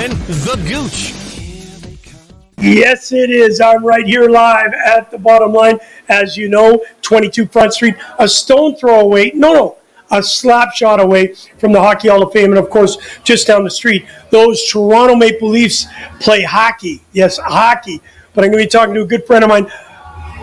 gentlemen, the Gouche. Yes, it is. I'm right here live at the bottom line. As you know, 22 Front Street, a stone throw away. No, a slap shot away from the Hockey Hall of Fame. And, of course, just down the street, those Toronto Maple Leafs play hockey. Yes, hockey. But I'm going to be talking to a good friend of mine,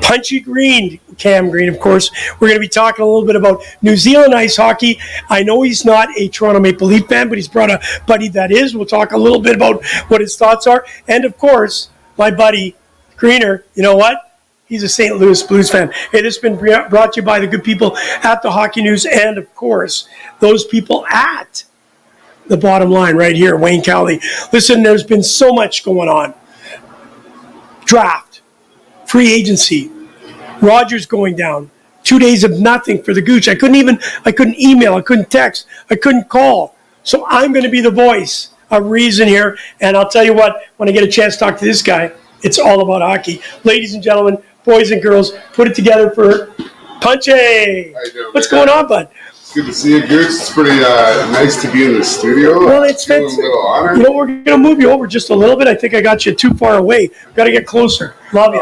Punchy Green, Cam Green, of course. We're going to be talking a little bit about New Zealand ice hockey. I know he's not a Toronto Maple Leaf fan, but he's brought a buddy that is. We'll talk a little bit about what his thoughts are. And, of course, my buddy Greener, you know what? He's a St. Louis Blues fan. Hey, this has been brought to you by the good people at the Hockey News and, of course, those people at the bottom line right here, Wayne Cowley. Listen, there's been so much going on. Draft, free agency, Rogers going down, 2 days of nothing for the Gouche. I couldn't email, I couldn't text, I couldn't call. So I'm going to be the voice of reason here. And I'll tell you what, when I get a chance to talk to this guy, it's all about hockey. Ladies and gentlemen, boys and girls, put it together for Punchy. What's going on, bud? It's good to see you, Gouche. It's pretty nice to be in the studio. Well, it's fantastic. A little honored. You know, we're going to move you over just a little bit. I think I got you too far away. Got to get closer. Love you.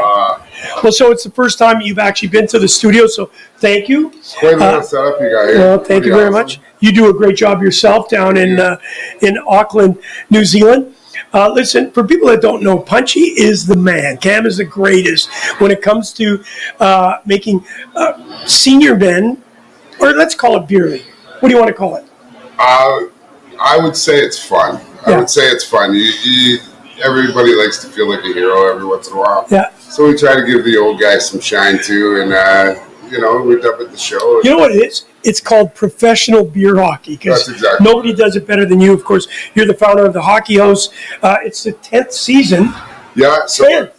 Well, so it's the first time you've actually been to the studio, so thank you. Quite a little setup you got here. Well, thank you very much. You do a great job yourself down in Auckland, New Zealand. Listen, for people that don't know, Punchy is the man. Cam is the greatest when it comes to making senior men, or let's call it beer league. What do you want to call it? I would say it's fun. I would say it's fun. Everybody likes to feel like a hero every once in a while. Yeah. So we try to give the old guys some shine too, and we're up at the show. You know what it is? It's called professional beer hockey because nobody does it better than you. Of course, you're the founder of the Hockey House. It's the 10th season. Yeah. So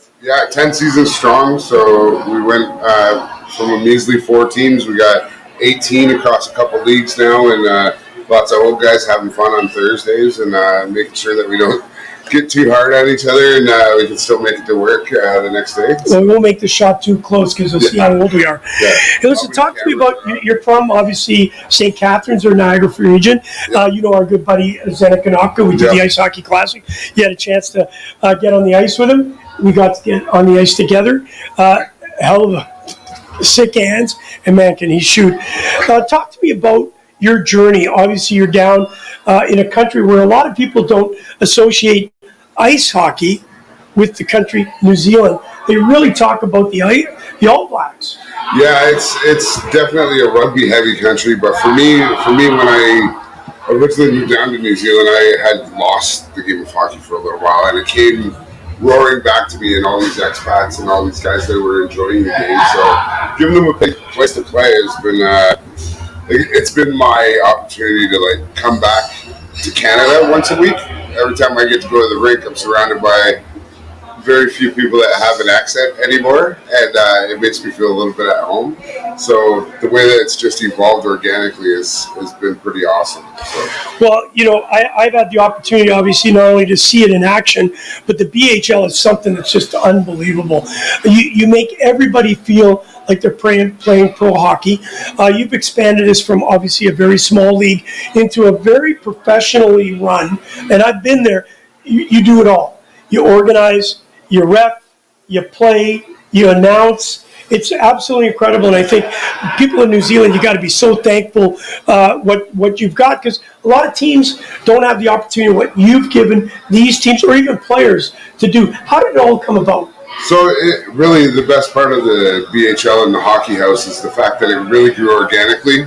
10 seasons strong. So we went from a measly 4 teams. We got 18 across a couple leagues now, and lots of old guys having fun on Thursdays and making sure that we don't get too hard on each other, and we can still make it to work the next day. Well, we won't make the shot too close because we'll see how old we are. Yeah. Hey, listen, talk to me about, you're from, obviously, St. Catharines or Niagara region. Yeah. You know our good buddy, Zenek Kanaka. We did the Ice Hockey Classic. You had a chance to get on the ice with him. We got to get on the ice together. Hell of a sick hands, and man, can he shoot. Talk to me about your journey. Obviously, you're down in a country where a lot of people don't associate ice hockey with the country New Zealand. They really talk about the All Blacks. Yeah, it's definitely a rugby heavy country, but for me when I originally moved down to New Zealand, I had lost the game of hockey for a little while, and it came roaring back to me and all these expats and all these guys that were enjoying the game. So giving them a place to play has been it's been my opportunity to come back to Canada once a week. Every time I get to go to the rink, I'm surrounded by very few people that have an accent anymore, and it makes me feel a little bit at home. So the way that it's just evolved organically has been pretty awesome. So. Well, I've had the opportunity, obviously, not only to see it in action, but the BHL is something that's just unbelievable. You make everybody feel like they're playing pro hockey. You've expanded this from obviously a very small league into a very professionally run, and I've been there. You do it all. You organize, you ref, you play, you announce. It's absolutely incredible, and I think people in New Zealand, you got to be so thankful what you've got, because a lot of teams don't have the opportunity what you've given these teams or even players to do. How did it all come about? So really the best part of the BHL and the Hockey House is the fact that it really grew organically.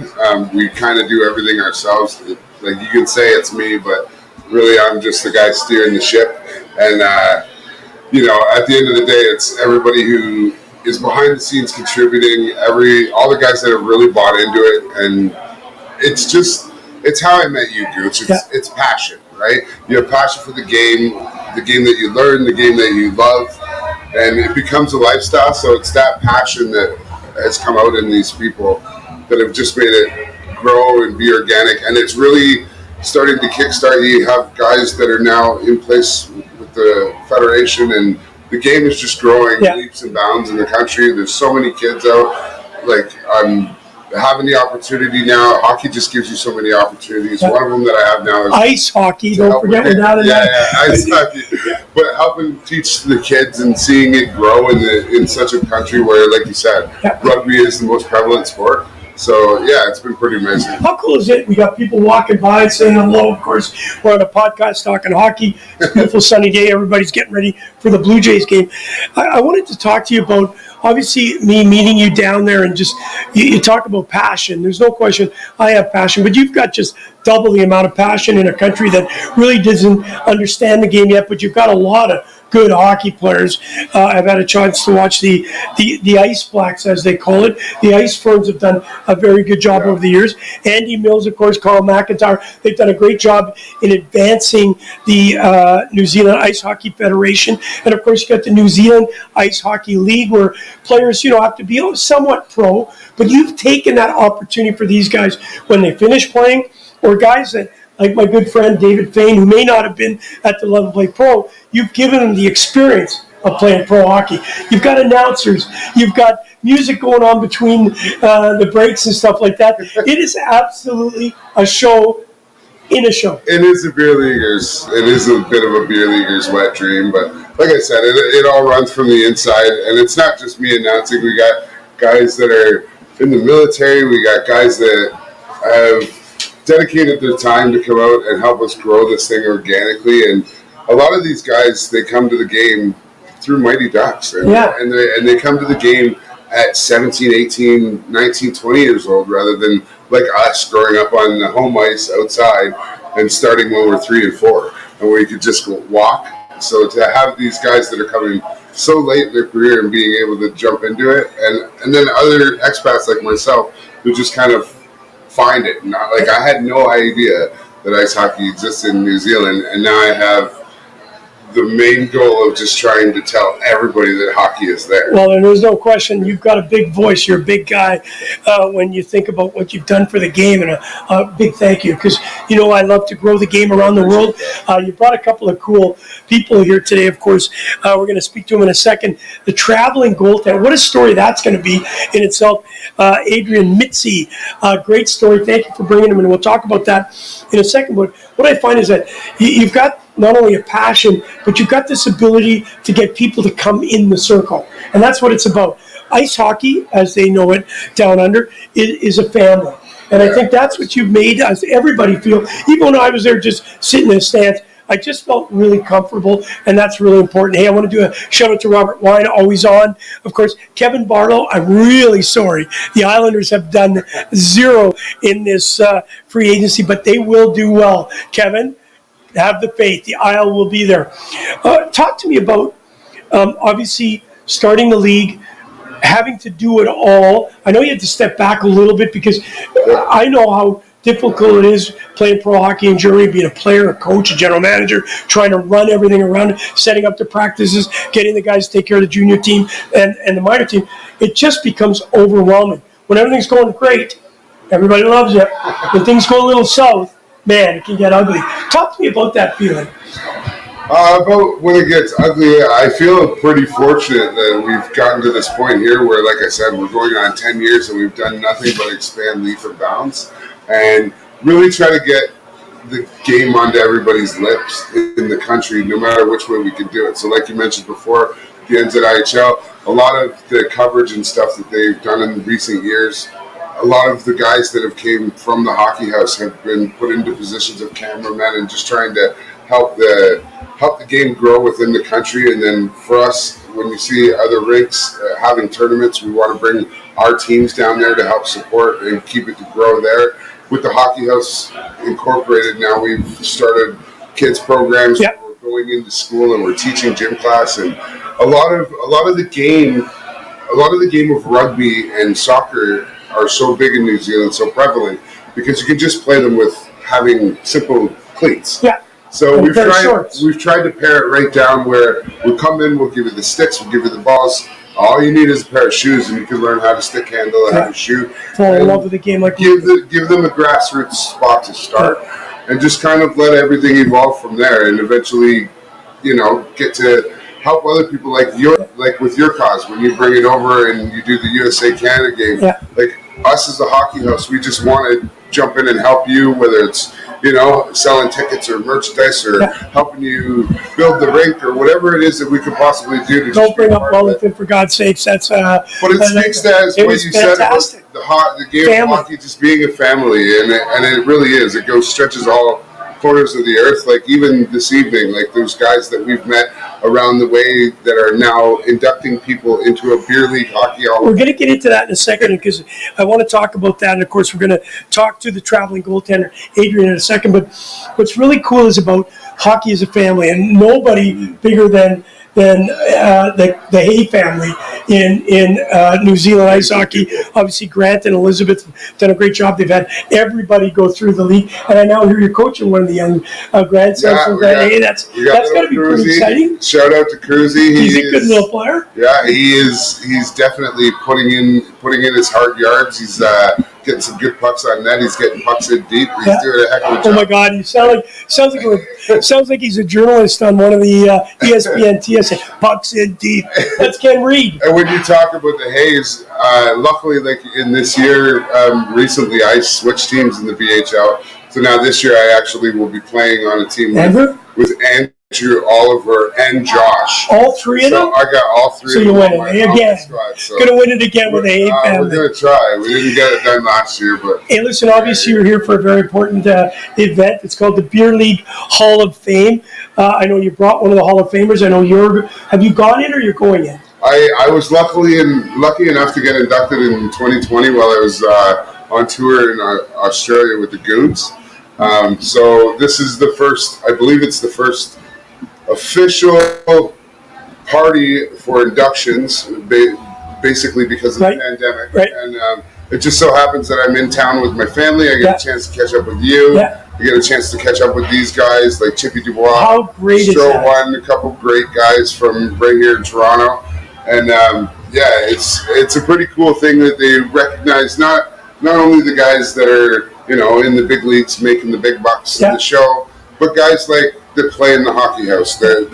We kind of do everything ourselves. Like you can say it's me, but really I'm just the guy steering the ship. And, at the end of the day, it's everybody who is behind the scenes contributing, all the guys that have really bought into it. And it's how I met you, Gouche. It's passion, right? You have passion for the game that you learn, the game that you love. And it becomes a lifestyle, so it's that passion that has come out in these people that have just made it grow and be organic. And it's really starting to kickstart. You have guys that are now in place with the federation, and the game is just growing leaps and bounds in the country. There's so many kids out. having the opportunity now, hockey just gives you so many opportunities. One of them that I have now is ice hockey. Don't forget we're down in that. Ice hockey. But helping teach the kids and seeing it grow in such a country where, like you said, rugby is the most prevalent sport. So, yeah, it's been pretty amazing. How cool is it? We got people walking by and saying hello. Of course, we're on a podcast talking hockey. It's a beautiful sunny day. Everybody's getting ready for the Blue Jays game. I wanted to talk to you about, obviously, me meeting you down there and just, you talk about passion. There's no question I have passion, but you've got just double the amount of passion in a country that really doesn't understand the game yet, but you've got a lot of good hockey players. I've had a chance to watch the Ice Blacks, as they call it. The Ice Ferns have done a very good job over the years. Andy Mills, of course, Carl McIntyre, they've done a great job in advancing the New Zealand Ice Hockey Federation. And, of course, you got the New Zealand Ice Hockey League where players, have to be somewhat pro, but you've taken that opportunity for these guys when they finish playing, or guys that, like my good friend David Fain, who may not have been at the level to play pro, you've given them the experience of playing pro hockey. You've got announcers. You've got music going on between the breaks and stuff like that. It is absolutely a show in a show. It is a beer leaguer's. It is a bit of a beer leaguer's wet dream, but like I said, it all runs from the inside, and it's not just me announcing. We got guys that are in the military. We got guys that have dedicated their time to come out and help us grow this thing organically. And a lot of these guys, they come to the game through Mighty Ducks. And they come to the game at 17, 18, 19, 20 years old rather than like us growing up on the home ice outside and starting when we're 3 and 4 and where you could just go walk. So to have these guys that are coming so late in their career and being able to jump into it, and then other expats like myself who just kind of find it. Like I had no idea that ice hockey existed in New Zealand, and now I have the main goal of just trying to tell everybody that hockey is there. Well, and there's no question you've got a big voice. You're a big guy when you think about what you've done for the game, and a big thank you because, I love to grow the game around the world. You brought a couple of cool people here today, of course. We're going to speak to them in a second. The traveling goaltender, what a story that's going to be in itself. Adrian Mitzi, great story. Thank you for bringing him, and we'll talk about that in a second. But what I find is that you've got not only a passion, but you've got this ability to get people to come in the circle. And that's what it's about. Ice hockey, as they know it down under, is a family. And I think that's what you've made us, everybody feel. Even when I was there just sitting in the stands, I just felt really comfortable, and that's really important. Hey, I want to do a shout-out to Robert Wine, always on. Of course, Kevin Barlow, I'm really sorry. The Islanders have done zero in this free agency, but they will do well. Kevin, have the faith. The Isle will be there. Talk to me about, obviously, starting the league, having to do it all. I know you had to step back a little bit because I know how difficult it is playing pro hockey in Germany, being a player, a coach, a general manager, trying to run everything around it, setting up the practices, getting the guys to take care of the junior team and the minor team. It just becomes overwhelming. When everything's going great, everybody loves you. When things go a little south, man, it can get ugly. Talk to me about that feeling. About when it gets ugly, I feel pretty fortunate that we've gotten to this point here where, like I said, we're going on 10 years and we've done nothing but expand leaps and bounds and really try to get the game onto everybody's lips in the country, no matter which way we can do it. So like you mentioned before, the NZIHL, a lot of the coverage and stuff that they've done in recent years, a lot of the guys that have came from the hockey house have been put into positions of cameramen and just trying to help the game grow within the country. And then for us, when you see other rinks having tournaments, we want to bring our teams down there to help support and keep it to grow there. With the Hockey House Incorporated now, we've started kids programs. Yep. We're going into school and we're teaching gym class, and a lot of the game of rugby and soccer are so big in New Zealand, so prevalent, because you can just play them with having simple cleats. Yeah. So we've tried to pare it right down where we'll come in, we'll give you the sticks, we'll give you the balls. All you need is a pair of shoes, and you can learn how to stick handle and how to shoot. Fall in love with the game, like give them a grassroots spot to start, and just kind of let everything evolve from there, and eventually, get to help other people like like with your cause, when you bring it over and you do the USA Canada game, like us as a hockey house, we just want to jump in and help you, whether it's selling tickets or merchandise or helping you build the rink or whatever it is that we could possibly do. Don't bring up Wellington, for God's sakes. That's but it speaks to what you said about the game of hockey just being a family, and it really is. It stretches all corners of the earth. Like even this evening, like there's guys that we've met around the way that are now inducting people into a beer league hockey hall. We're going to get into that in a second because I want to talk about that. And of course, we're going to talk to the traveling goaltender, Adrian, in a second. But what's really cool is about hockey as a family, and nobody bigger than the Hay family in New Zealand ice hockey. Obviously, Grant and Elizabeth have done a great job. They've had everybody go through the league, and I now hear you're coaching one of the young grandsons from Grant Hay. That's got to be pretty exciting. Shout out to Cruzy. He's a good little player. Yeah, he is. He's definitely putting in his hard yards. He's getting some good pucks on net. He's getting pucks in deep. He's doing a heck of a job. Oh my God! He sounds like he's a journalist on one of the ESPN TSA. Pucks in deep. That's Ken Reed. And when you talk about the Hayes, luckily, like in this year, recently I switched teams in the BHL. So now this year I actually will be playing on a team with Andrew, Oliver, and Josh. All three of them? So I got all three so of them. So you win it again. So going to win it again with the Hay family. We're going to try. We didn't get it done last year. But hey, listen, obviously you're here for a very important event. It's called the Beer League Hall of Fame. I know you brought one of the Hall of Famers. I know have you gone in or you're going in? I was lucky enough to get inducted in 2020 while I was on tour in Australia with the Gouche. So this is the first, I believe it's the first official party for inductions, basically because of the pandemic. Right. And it just so happens that I'm in town with my family. I get a chance to catch up with you. I get a chance to catch up with these guys like Chippy Dubois. How great is that? One, a couple great guys from right here in Toronto. And it's a pretty cool thing that they recognize not only the guys that are in the big leagues making the big bucks in the show, but guys like that play in the hockey house that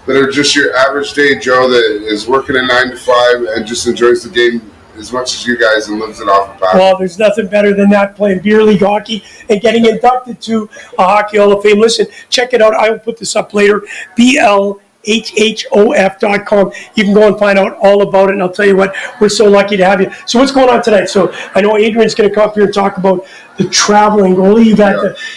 are just your average day Joe that is working a 9 to 5 and just enjoys the game as much as you guys and lives it off the passion. Well, there's nothing better than that, playing beer league hockey and getting inducted to a Hockey Hall of Fame. Listen, check it out. I will put this up later. BLHHOF.com. You can go and find out all about it, and I'll tell you what, we're so lucky to have you. So what's going on tonight? So I know Adrian's going to come up here and talk about the traveling goalie.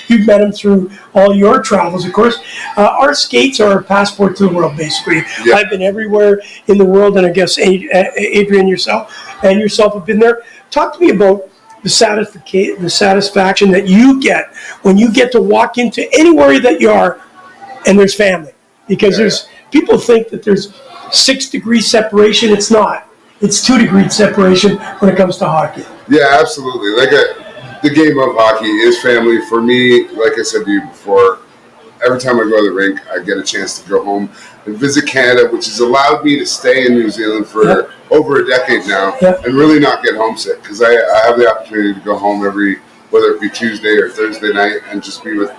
You've met him through all your travels, of course. Our skates are our passport to the world, basically. Yeah. I've been everywhere in the world, and I guess Adrian yourself have been there. Talk to me about the satisfaction that you get when you get to walk into anywhere that you are, and there's family. Because people think that there's 6 degrees separation. It's not. It's 2 degrees separation when it comes to hockey. Yeah, absolutely. The game of hockey is family. For me, like I said to you before, every time I go to the rink, I get a chance to go home and visit Canada, which has allowed me to stay in New Zealand for over a decade now and really not get homesick, because I have the opportunity to go home whether it be Tuesday or Thursday night, and just be with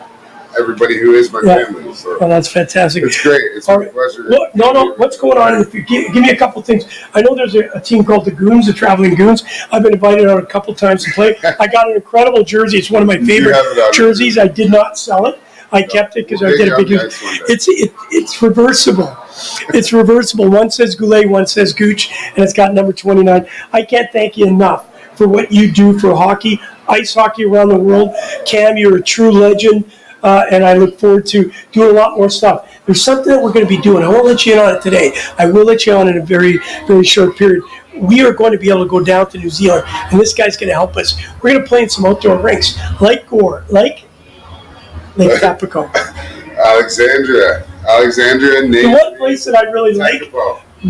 everybody who is my family. So well, that's fantastic. It's great. It's a pleasure. Well, no. What's going on? If you give me a couple things. I know there's a team called the Goons, the Traveling Goons. I've been invited out a couple times to play. I got an incredible jersey. It's one of my favorite jerseys. I did not sell it. I kept it because I did a big use. It's reversible. It's reversible. One says Gouche, one says Gouche, and it's got number 29. I can't thank you enough for what you do for hockey, ice hockey around the world. Cam, you're a true legend. And I look forward to doing a lot more stuff. There's something that we're going to be doing. I won't let you in on it today. I will let you on in a very, very short period. We are going to be able to go down to New Zealand, and this guy's going to help us. We're going to play in some outdoor rinks, like Gore, like Lake Capricorn. Alexandria, the one place that I really like,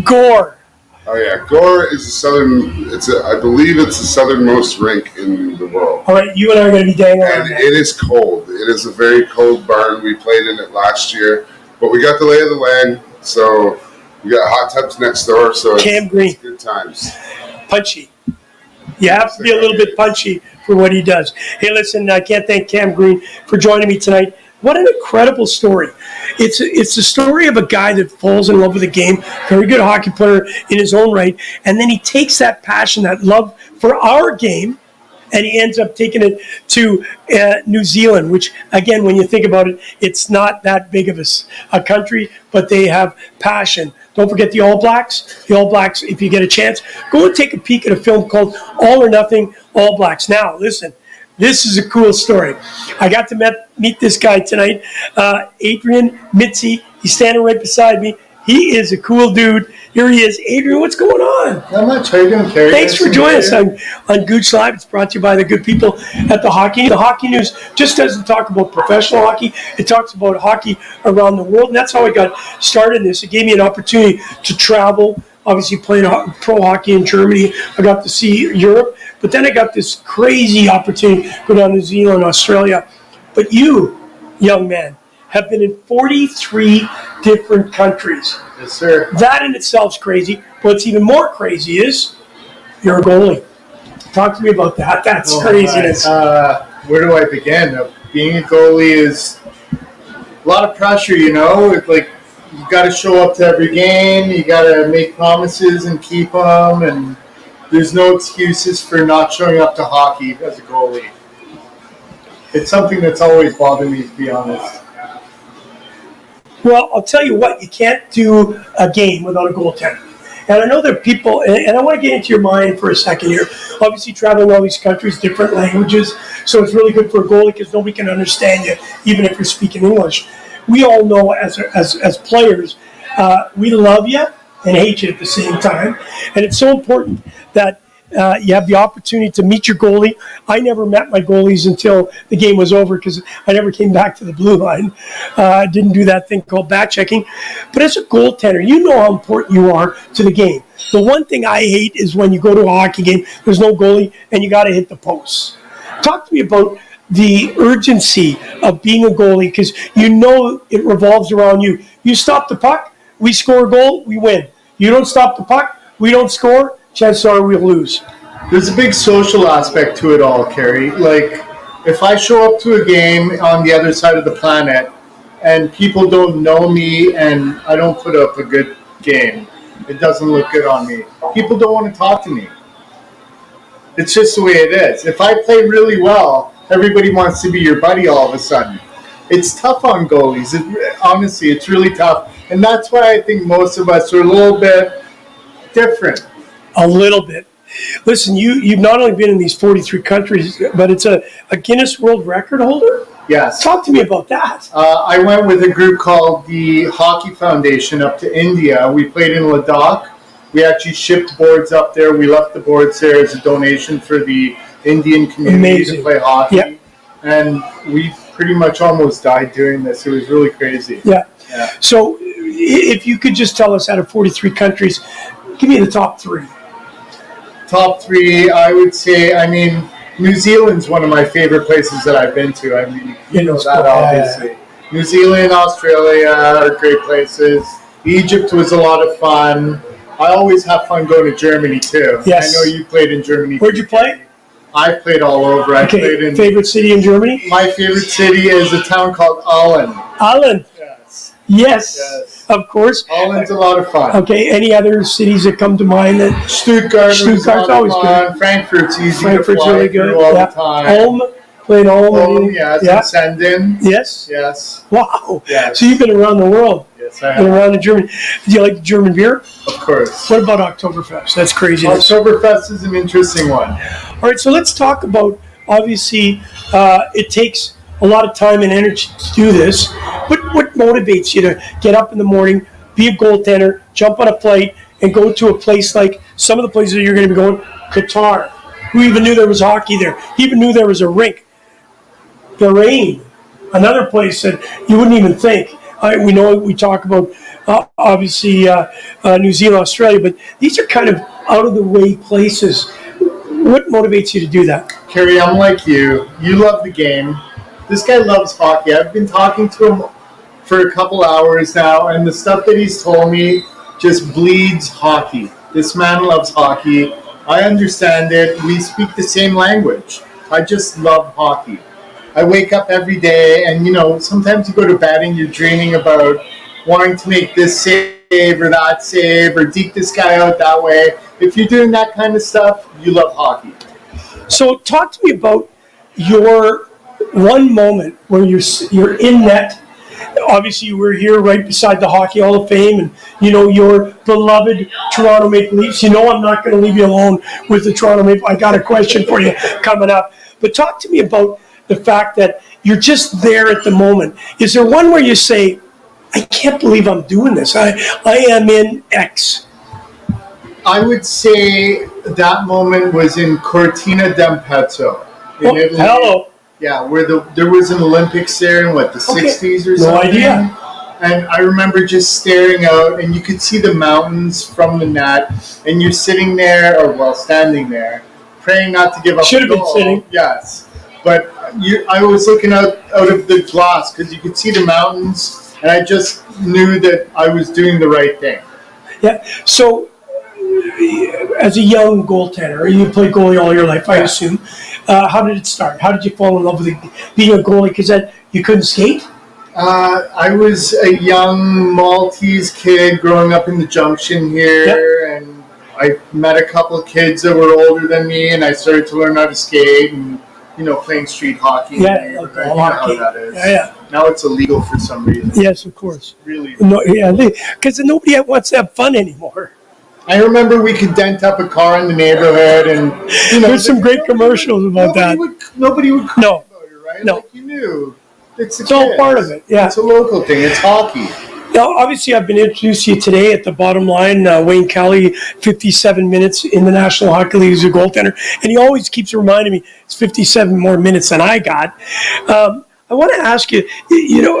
Gore. Oh yeah, Gore is I believe it's the southernmost rink in the world. All right, you and I are going to be dangling. And it is cold. It is a very cold barn. We played in it last year, but we got the lay of the land. So we got hot tubs next door. So Cam Green, it's good times. Punchy. You have to be a little bit punchy for what he does. Hey, listen, I can't thank Cam Green for joining me tonight. What an incredible story. It's the story of a guy that falls in love with the game, very good hockey player in his own right, and then he takes that passion, that love for our game, and he ends up taking it to New Zealand, which, again, when you think about it, it's not that big of a country, but they have passion. Don't forget the All Blacks. The All Blacks, if you get a chance, go and take a peek at a film called All or Nothing All Blacks. Now, listen, this is a cool story. I got to meet this guy tonight, Adrian Mitzi. He's standing right beside me. He is a cool dude. Here he is. Adrian, what's going on? Not much. How you doing, Kerry? Thanks for joining us on Gouche Live. It's brought to you by the good people at the Hockey. The Hockey News just doesn't talk about professional hockey. It talks about hockey around the world, and that's how I got started in this. It gave me an opportunity to travel, obviously playing pro hockey in Germany. I got to see Europe, but then I got this crazy opportunity to go down to New Zealand, Australia. But you, young man, have been in 43 different countries. Yes, sir. That in itself is crazy. What's even more crazy is you're a goalie. Talk to me about that. That's craziness. Where do I begin? Being a goalie is a lot of pressure, you know? It's like you got to show up to every game. You got to make promises and keep them. And there's no excuses for not showing up to hockey as a goalie. It's something that's always bothered me, to be honest. Well, I'll tell you what, you can't do a game without a goaltender. And I know there are people, and I want to get into your mind for a second here. Obviously, traveling all these countries, different languages, so it's really good for a goalie because nobody can understand you, even if you're speaking English. We all know as players, we love you and hate you at the same time. And it's so important that you have the opportunity to meet your goalie. I never met my goalies until the game was over because I never came back to the blue line. I didn't do that thing called back checking. But as a goaltender, you know how important you are to the game. The one thing I hate is when you go to a hockey game, there's no goalie, and you got to hit the posts. Talk to me about the urgency of being a goalie because you know it revolves around you. You stop the puck, we score a goal, we win. You don't stop the puck, we don't score, chances are we'll lose. There's a big social aspect to it all, Kerry. Like, if I show up to a game on the other side of the planet and people don't know me and I don't put up a good game, it doesn't look good on me. People don't want to talk to me. It's just the way it is. If I play really well, everybody wants to be your buddy all of a sudden. It's tough on goalies. Honestly, it's really tough. And that's why I think most of us are a little bit different. A little bit. Listen, you've not only been in these 43 countries, but it's a Guinness World Record holder? Yes. Talk to me about that. I went with a group called the Hockey Foundation up to India. We played in Ladakh. We actually shipped boards up there. We left the boards there as a donation for the Indian community to play hockey. Yep. And we pretty much almost died doing this. It was really crazy. Yeah. So if you could just tell us out of 43 countries, give me the top three. Top three, I would say, New Zealand's one of my favorite places that I've been to. You know that, obviously. New Zealand, Australia are great places. Egypt was a lot of fun. I always have fun going to Germany, too. Yes. I know you played in Germany. Where'd you play? I played all over. I played in favorite city in Germany? My favorite city is a town called Aalen. Aalen. Yes, of course. Aalen's a lot of fun. Okay, any other cities that come to mind? Stuttgart's always good. Frankfurt's easy Frankfurt's to fly really good. all the time. Ulm, played Ulm. Senden. Yes. Yes. Wow. Yes. So you've been around the world. Yes, I have. Been around in Germany. Do you like the German beer? Of course. What about Oktoberfest? That's crazy. Oktoberfest is an interesting one. All right, so let's talk about, obviously, it takes a lot of time and energy to do this. What motivates you to get up in the morning, be a goaltender, jump on a flight, and go to a place like some of the places that you're going to be going? Qatar. Who even knew there was hockey there? Who even knew there was a rink? Bahrain, another place that you wouldn't even think. We know we talk about, obviously, New Zealand, Australia, but these are kind of out-of-the-way places. What motivates you to do that? Kerry, I'm like you. You love the game. This guy loves hockey. I've been talking to him for a couple hours now, and the stuff that he's told me just bleeds hockey. This man loves hockey. I understand it. We speak the same language. I just love hockey. I wake up every day, and sometimes you go to bed and you're dreaming about wanting to make this save or that save or deke this guy out that way. If you're doing that kind of stuff, you love hockey. So talk to me about your one moment where you're in net. Obviously, you were here right beside the Hockey Hall of Fame, and your beloved Toronto Maple Leafs. I'm not going to leave you alone with the Toronto Maple. I got a question for you coming up. But talk to me about the fact that you're just there at the moment. Is there one where you say, I can't believe I'm doing this. I am in X. I would say that moment was in Cortina d'Ampezzo in Italy. Hello. Yeah, where there was an Olympics there in the 60s or something. No idea. And I remember just staring out, and you could see the mountains from the net, and you're sitting there, standing there, praying not to give up. Should have been sitting. Yes. But I was looking out of the glass because you could see the mountains, and I just knew that I was doing the right thing. Yeah. So, as a young goaltender, you played goalie all your life, I assume. How did it start? How did you fall in love with being a goalie? Because you couldn't skate? I was a young Maltese kid growing up in the Junction here, and I met a couple of kids that were older than me, and I started to learn how to skate and, playing street hockey. Yeah, how that is. Yeah. Now it's illegal for some reason. Yes, of course. Really? No, because nobody wants to have fun anymore. I remember we could dent up a car in the neighborhood, and there's some great commercials about that. Nobody would call about it, right? No. Like you knew. It's all part of it. Yeah. It's a local thing. It's hockey. Now, obviously, I've been introduced to you today at the bottom line. Wayne Kelly, 57 minutes in the National Hockey League as a goaltender, and he always keeps reminding me it's 57 more minutes than I got. I want to ask you,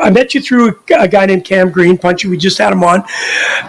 I met you through a guy named Cam Green, Punchy. We just had him on.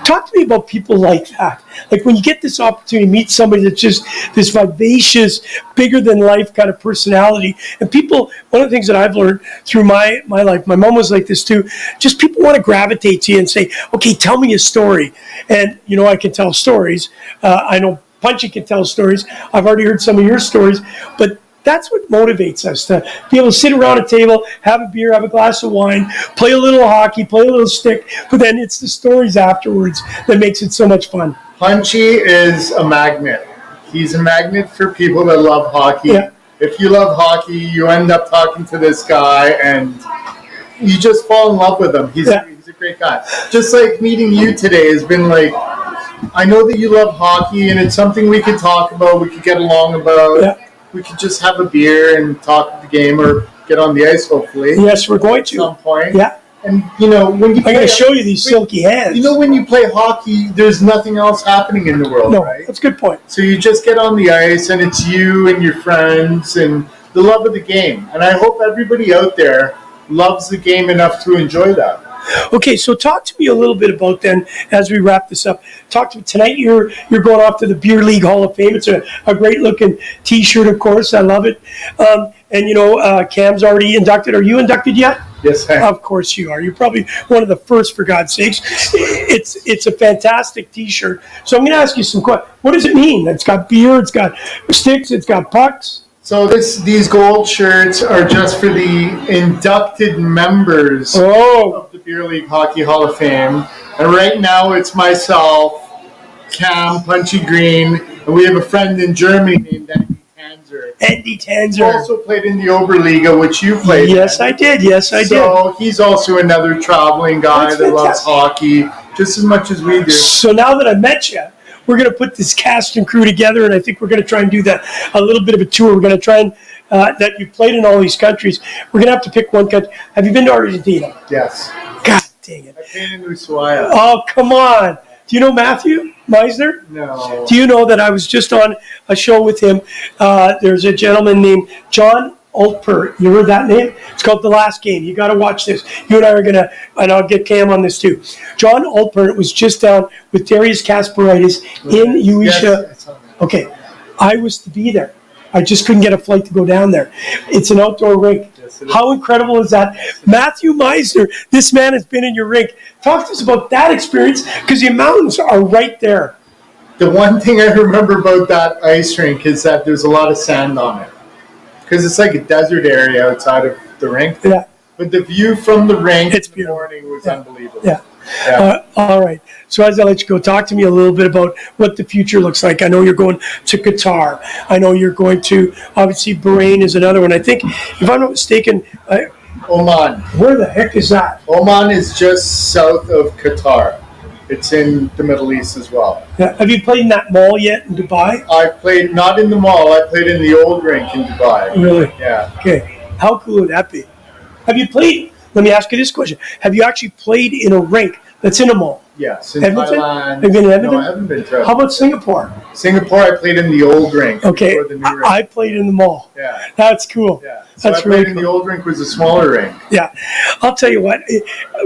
Talk to me about people like that. Like when you get this opportunity to meet somebody that's just this vivacious, bigger than life kind of personality. And people, one of the things that I've learned through my life, my mom was like this too, just people want to gravitate to you and say, okay, tell me a story. And, I can tell stories. I know Punchy can tell stories. I've already heard some of your stories, but that's what motivates us, to be able to sit around a table, have a beer, have a glass of wine, play a little hockey, play a little stick, but then it's the stories afterwards that makes it so much fun. Punchy is a magnet. He's a magnet for people that love hockey. Yeah. If you love hockey, you end up talking to this guy, and you just fall in love with him. He's a great guy. Just like meeting you today has been like, I know that you love hockey, and it's something we could talk about, we could get along about. Yeah. We could just have a beer and talk the game or get on the ice, hopefully. Yes, we're going to. At some point. Yeah. And, when you I'm going to show you these silky hands. When you play hockey, there's nothing else happening in the world, right? That's a good point. So you just get on the ice, and it's you and your friends and the love of the game. And I hope everybody out there loves the game enough to enjoy that. Okay, so talk to me a little bit about then, as we wrap this up. Talk to me tonight. You're going off to the Beer League Hall of Fame. It's a great looking T-shirt, of course. I love it. And Cam's already inducted. Are you inducted yet? Yes, I am. Of course you are. You're probably one of the first, for God's sakes. It's a fantastic T-shirt. So I'm going to ask you some questions. What does it mean? It's got beer. It's got sticks. It's got pucks. So these gold shirts are just for the inducted members of the Beer League Hockey Hall of Fame. And right now it's myself, Cam, Punchy Green, and we have a friend in Germany named Andy Tanzer. Andy Tanzer. He also played in the Oberliga, which you played in. I did. So he's also another traveling guy that loves hockey just as much as we do. So now that I met you, we're going to put this cast and crew together, and I think we're going to try and do a little bit of a tour. We're going to try and, that you've played in all these countries. We're going to have to pick one country. Have you been to Argentina? Yes. God dang it. I played in Ushuaia. Oh, come on. Do you know Matthew Meisner? No. Do you know that I was just on a show with him? There's a gentleman named John Altpert. You heard that name? It's called The Last Game. You got to watch this. You and I are going to, and I'll get Cam on this too. John Altpert was just down with Darius Kasparaitis in Ushuaia. Yes, okay. I was to be there. I just couldn't get a flight to go down there. It's an outdoor rink. Yes, how incredible is that? Matthew Meisner, this man has been in your rink. Talk to us about that experience, because the mountains are right there. The one thing I remember about that ice rink is that there's a lot of sand on it. Because it's like a desert area outside of the rink. Yeah. But the view from the rink It's in the beautiful. morning was Yeah. unbelievable. Yeah. Yeah. All right. So as I let you go, talk to me a little bit about what the future looks like. I know you're going to Qatar. I know you're going to, obviously, Bahrain is another one. I think, if I'm not mistaken, Oman. where the heck is that? Oman is just south of Qatar. It's in the Middle East as well. Yeah. Have you played in that mall yet in Dubai? I played not in the mall. I played in the old rink in Dubai. Really? Yeah. Okay. How cool would that be? Have you played? Let me ask you this question. Have you actually played in a rink that's in a mall? Yes. In Edmonton? Thailand. Have you been in Edmonton? No, I haven't been to. How about Singapore? Singapore? I played in the old rink. Okay. Before the new rink. I played in the mall. Yeah. That's cool. Yeah. So That's I played really in cool. the old rink was a smaller rink. Yeah, I'll tell you what,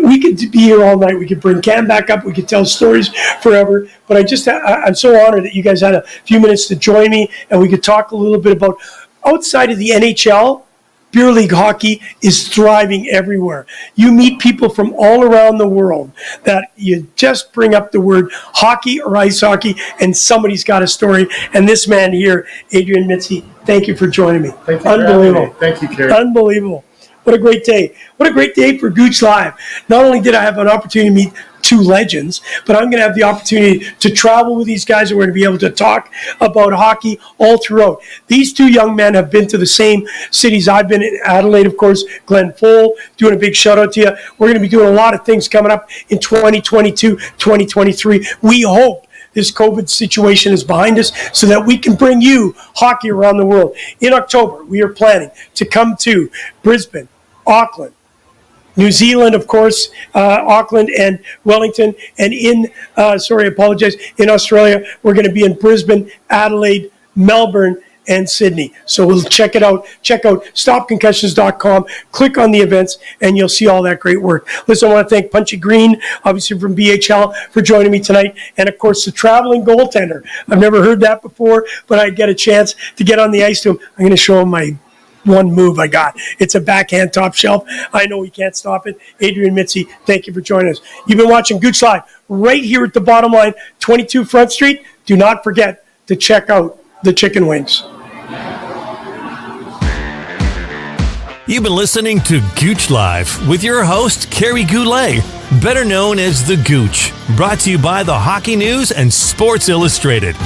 we could be here all night. We could bring Cam back up. We could tell stories forever. But I'm so honored that you guys had a few minutes to join me, and we could talk a little bit about outside of the NHL. Beer league hockey is thriving everywhere. You meet people from all around the world that you just bring up the word hockey or ice hockey, and somebody's got a story. And this man here, Adrian Mitzi, thank you for joining me. Thank you for having Unbelievable. me. Thank you, Kerry. Unbelievable. What a great day. What a great day for Gouche Live. Not only did I have an opportunity to meet two legends, but I'm going to have the opportunity to travel with these guys, and we're going to be able to talk about hockey all throughout. These two young men have been to the same cities I've been in. Adelaide, of course, Glen Fole, doing a big shout out to you. We're going to be doing a lot of things coming up in 2022, 2023. We hope this COVID situation is behind us so that we can bring you hockey around the world. In October, we are planning to come to Brisbane, Auckland, New Zealand, of course, Auckland and Wellington, and in Australia, we're going to be in Brisbane, Adelaide, Melbourne, and Sydney. So we'll check it out. Check out stopconcussions.com. Click on the events, and you'll see all that great work. Listen, I want to thank Punchy Green, obviously from BHL, for joining me tonight, and of course the traveling goaltender. I've never heard that before, but I get a chance to get on the ice to him. I'm going to show him my one move I got. It's a backhand top shelf. I know he can't stop it. Adrian Mitzi, thank you for joining us. You've been watching Gouche Live right here at the bottom line, 22 Front Street. Do not forget to check out the chicken wings. You've been listening to Gouche Live with your host, Kerry Goulet, better known as The Gooch, brought to you by the Hockey News and Sports Illustrated.